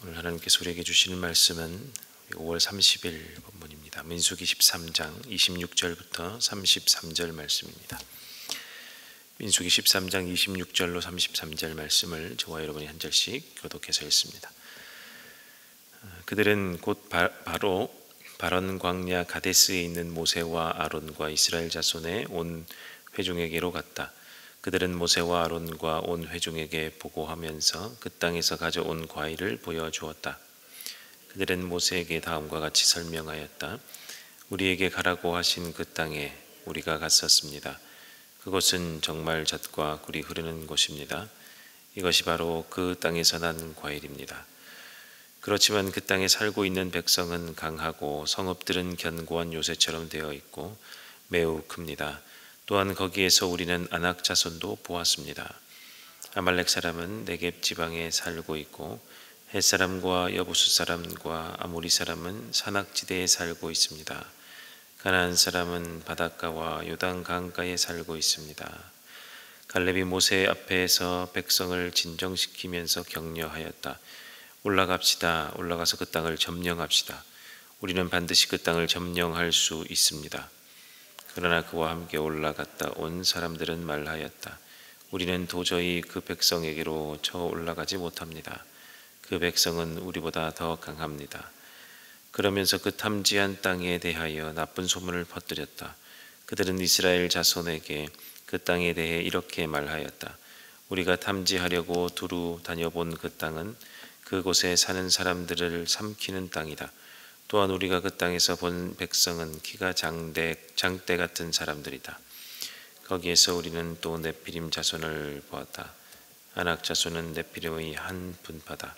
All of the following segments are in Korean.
오늘 하나님께서 우리에게 주시는 말씀은 5월 30일 본문입니다. 민수기 13장 26절부터 33절 말씀입니다. 민수기 13장 26절로 33절 말씀을 저와 여러분이 한 절씩 교독해서 읽습니다. 그들은 곧 바로 바론 광야 가데스에 있는 모세와 아론과 이스라엘 자손의 온 회중에게로 갔다. 그들은 모세와 아론과 온 회중에게 보고하면서 그 땅에서 가져온 과일을 보여주었다. 그들은 모세에게 다음과 같이 설명하였다. 우리에게 가라고 하신 그 땅에 우리가 갔었습니다. 그곳은 정말 젖과 꿀이 흐르는 곳입니다. 이것이 바로 그 땅에서 난 과일입니다. 그렇지만 그 땅에 살고 있는 백성은 강하고 성읍들은 견고한 요새처럼 되어 있고 매우 큽니다. 또한 거기에서 우리는 아낙 자손도 보았습니다. 아말렉 사람은 네겝 지방에 살고 있고 헷 사람과 여부수 사람과 아모리 사람은 산악지대에 살고 있습니다. 가나안 사람은 바닷가와 요단 강가에 살고 있습니다. 갈렙이 모세 앞에서 백성을 진정시키면서 격려하였다. 올라갑시다. 올라가서 그 땅을 점령합시다. 우리는 반드시 그 땅을 점령할 수 있습니다. 그러나 그와 함께 올라갔다 온 사람들은 말하였다. 우리는 도저히 그 백성에게로 저 올라가지 못합니다. 그 백성은 우리보다 더 강합니다. 그러면서 그 탐지한 땅에 대하여 나쁜 소문을 퍼뜨렸다. 그들은 이스라엘 자손에게 그 땅에 대해 이렇게 말하였다. 우리가 탐지하려고 두루 다녀본 그 땅은 그곳에 사는 사람들을 삼키는 땅이다. 또한 우리가 그 땅에서 본 백성은 키가 장대 같은 사람들이다. 거기에서 우리는 또 네피림 자손을 보았다. 아낙 자손은 네피림의 한 분파다.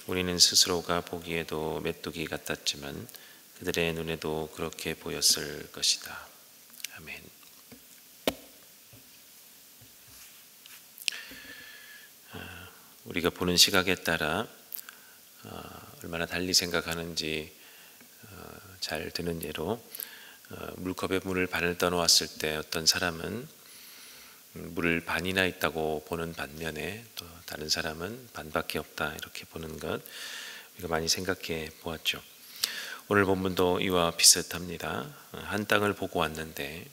우리는 스스로가 보기에도 메뚜기 같았지만 그들의 눈에도 그렇게 보였을 것이다. 아멘. 우리가 보는 시각에 따라 얼마나 달리 생각하는지 잘 드는 예로 물컵에 물을 반을 떠놓았을 때 어떤 사람은 물을 반이나 있다고 보는 반면에 또 다른 사람은 반밖에 없다 이렇게 보는 것 우리가 많이 생각해 보았죠. 오늘 본문도 이와 비슷합니다. 한 땅을 보고 왔는데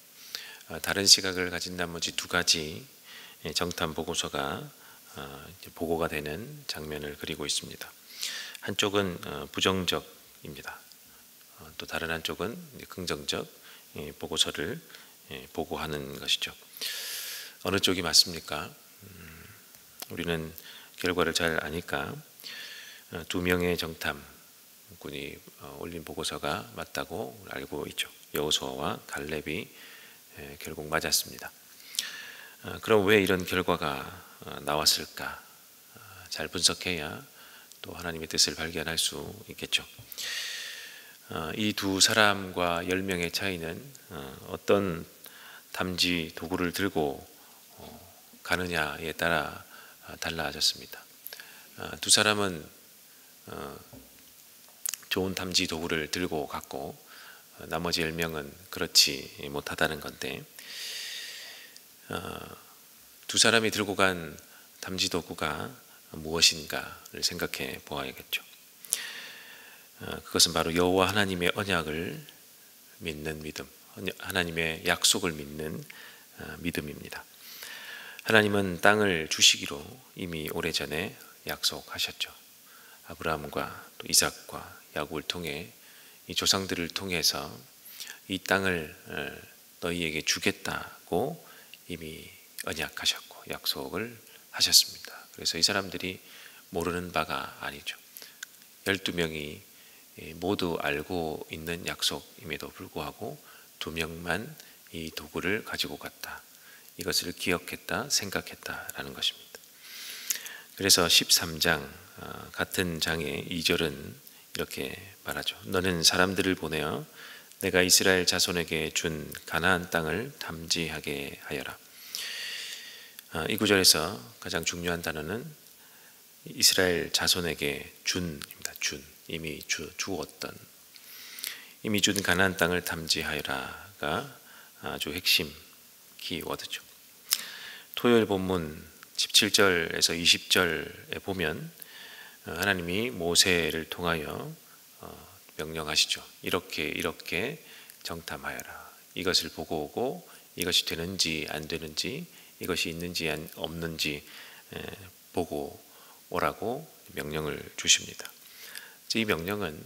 다른 시각을 가진 나머지 두 가지 정탐 보고서가 보고가 되는 장면을 그리고 있습니다. 한쪽은 부정적입니다. 또 다른 한쪽은 긍정적 보고서를 보고하는 것이죠. 어느 쪽이 맞습니까? 우리는 결과를 잘 아니까 두 명의 정탐꾼이 올린 보고서가 맞다고 알고 있죠. 여호수아와 갈렙이 결국 맞았습니다. 그럼 왜 이런 결과가 나왔을까? 잘 분석해야 또 하나님의 뜻을 발견할 수 있겠죠. 이 두 사람과 10명의 차이는 어떤 탐지 도구를 들고 가느냐에 따라 달라졌습니다. 두 사람은 좋은 탐지 도구를 들고 갔고 나머지 10명은 그렇지 못하다는 건데 두 사람이 들고 간 탐지 도구가 무엇인가를 생각해 보아야겠죠. 그것은 바로 여호와 하나님의 언약을 믿는 믿음, 하나님의 약속을 믿는 믿음입니다. 하나님은 땅을 주시기로 이미 오래전에 약속하셨죠. 아브라함과 또 이삭과 야곱을 통해 이 조상들을 통해서 이 땅을 너희에게 주겠다고 이미 언약하셨고 약속을 하셨습니다. 그래서 이 사람들이 모르는 바가 아니죠. 12명이 모두 알고 있는 약속임에도 불구하고 2명만 이 도구를 가지고 갔다. 이것을 기억했다, 생각했다라는 것입니다. 그래서 13장 같은 장의 2절은 이렇게 말하죠. 너는 사람들을 보내어 내가 이스라엘 자손에게 준 가나안 땅을 탐지하게 하여라. 이 구절에서 가장 중요한 단어는 이스라엘 자손에게 준입니다. 준. 이미 주었던 이미 준 가나안 땅을 탐지하여라가 아주 핵심 키워드죠. 토요일 본문 17절에서 20절에 보면 하나님이 모세를 통하여 명령하시죠. 이렇게 정탐하여라. 이것을 보고 오고 이것이 되는지 안 되는지, 이것이 있는지 없는지 보고 오라고 명령을 주십니다. 이 명령은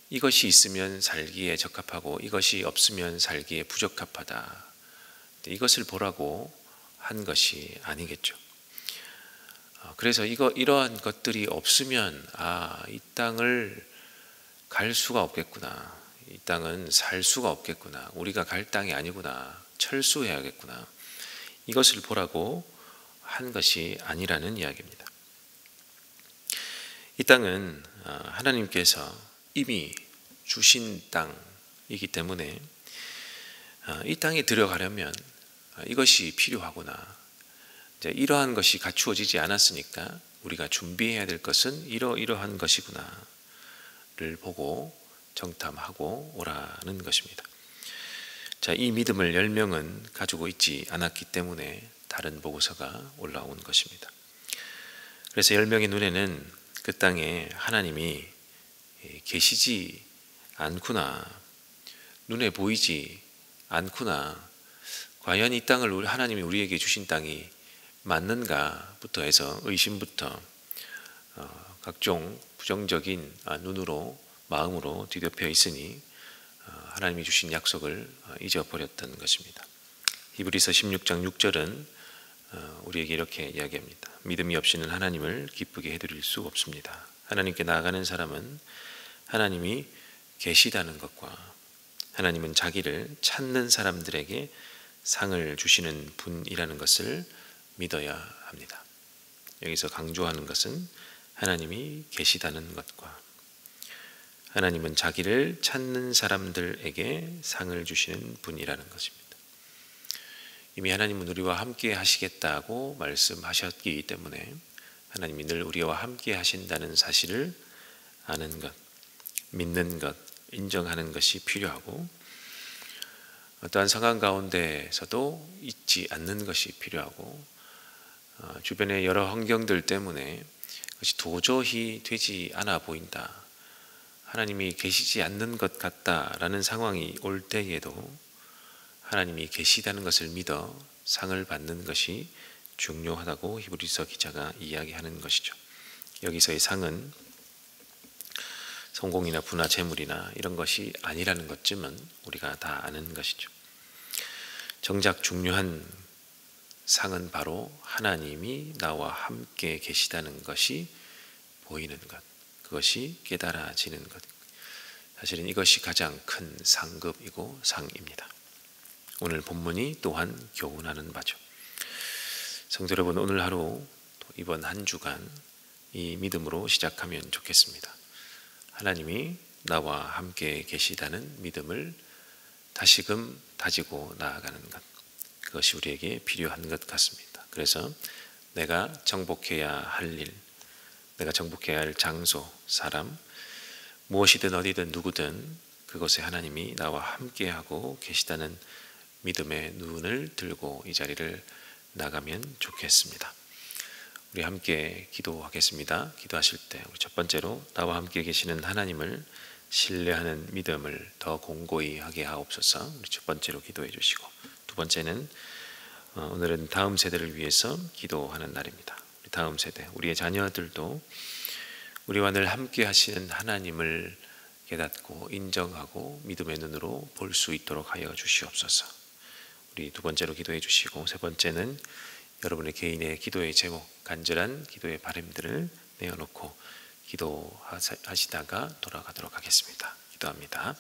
이것이 있으면 살기에 적합하고 이것이 없으면 살기에 부적합하다, 이것을 보라고 한 것이 아니겠죠. 그래서 이러한 것들이 없으면 이 땅을 갈 수가 없겠구나, 이 땅은 살 수가 없겠구나, 우리가 갈 땅이 아니구나, 철수해야겠구나, 이것을 보라고 한 것이 아니라는 이야기입니다. 이 땅은 하나님께서 이미 주신 땅이기 때문에 이 땅에 들어가려면 이것이 필요하구나, 이제 이러한 것이 갖추어지지 않았으니까 우리가 준비해야 될 것은 이러한 것이구나를 보고 정탐하고 오라는 것입니다. 자, 이 믿음을 10명은 가지고 있지 않았기 때문에 다른 보고서가 올라온 것입니다. 그래서 10명의 눈에는 그 땅에 하나님이 계시지 않구나, 눈에 보이지 않구나, 과연 이 땅을 하나님이 우리에게 주신 땅이 맞는가부터 해서 의심부터 각종 부정적인 눈으로, 마음으로 뒤덮여 있으니 하나님이 주신 약속을 잊어버렸던 것입니다. 히브리서 16장 6절은 우리에게 이렇게 이야기합니다. 믿음이 없이는 하나님을 기쁘게 해드릴 수 없습니다. 하나님께 나아가는 사람은 하나님이 계시다는 것과 하나님은 자기를 찾는 사람들에게 상을 주시는 분이라는 것을 믿어야 합니다. 여기서 강조하는 것은 하나님이 계시다는 것과 하나님은 자기를 찾는 사람들에게 상을 주시는 분이라는 것입니다. 이미 하나님은 우리와 함께 하시겠다고 말씀하셨기 때문에 하나님이 늘 우리와 함께 하신다는 사실을 아는 것, 믿는 것, 인정하는 것이 필요하고, 어떠한 상황 가운데서도 잊지 않는 것이 필요하고, 주변의 여러 환경들 때문에 그것이 도저히 되지 않아 보인다, 하나님이 계시지 않는 것 같다라는 상황이 올 때에도 하나님이 계시다는 것을 믿어 상을 받는 것이 중요하다고 히브리서 기자가 이야기하는 것이죠. 여기서의 상은 성공이나 부나 재물이나 이런 것이 아니라는 것쯤은 우리가 다 아는 것이죠. 정작 중요한 상은 바로 하나님이 나와 함께 계시다는 것이 보이는 것, 그것이 깨달아지는 것, 사실은 이것이 가장 큰 상급이고 상입니다. 오늘 본문이 또한 교훈하는 바죠. 성도 여러분, 오늘 하루, 이번 한 주간 이 믿음으로 시작하면 좋겠습니다. 하나님이 나와 함께 계시다는 믿음을 다시금 다지고 나아가는 것, 그것이 우리에게 필요한 것 같습니다. 그래서 내가 정복해야 할 일, 내가 정복해야 할 장소, 사람, 무엇이든 어디든 누구든 그것에 하나님이 나와 함께하고 계시다는 믿음의 눈을 들고 이 자리를 나가면 좋겠습니다. 우리 함께 기도하겠습니다. 기도하실 때 우리 첫 번째로 나와 함께 계시는 하나님을 신뢰하는 믿음을 더 공고히 하게 하옵소서. 우리 첫 번째로 기도해 주시고, 두 번째는 오늘은 다음 세대를 위해서 기도하는 날입니다. 우리 다음 세대, 우리의 자녀들도 우리와 늘 함께 하시는 하나님을 깨닫고 인정하고 믿음의 눈으로 볼 수 있도록 하여 주시옵소서. 우리 두 번째로 기도해 주시고, 세 번째는 여러분의 개인의 기도의 제목, 간절한 기도의 바람들을 내어놓고 기도하시다가 돌아가도록 하겠습니다. 기도합니다.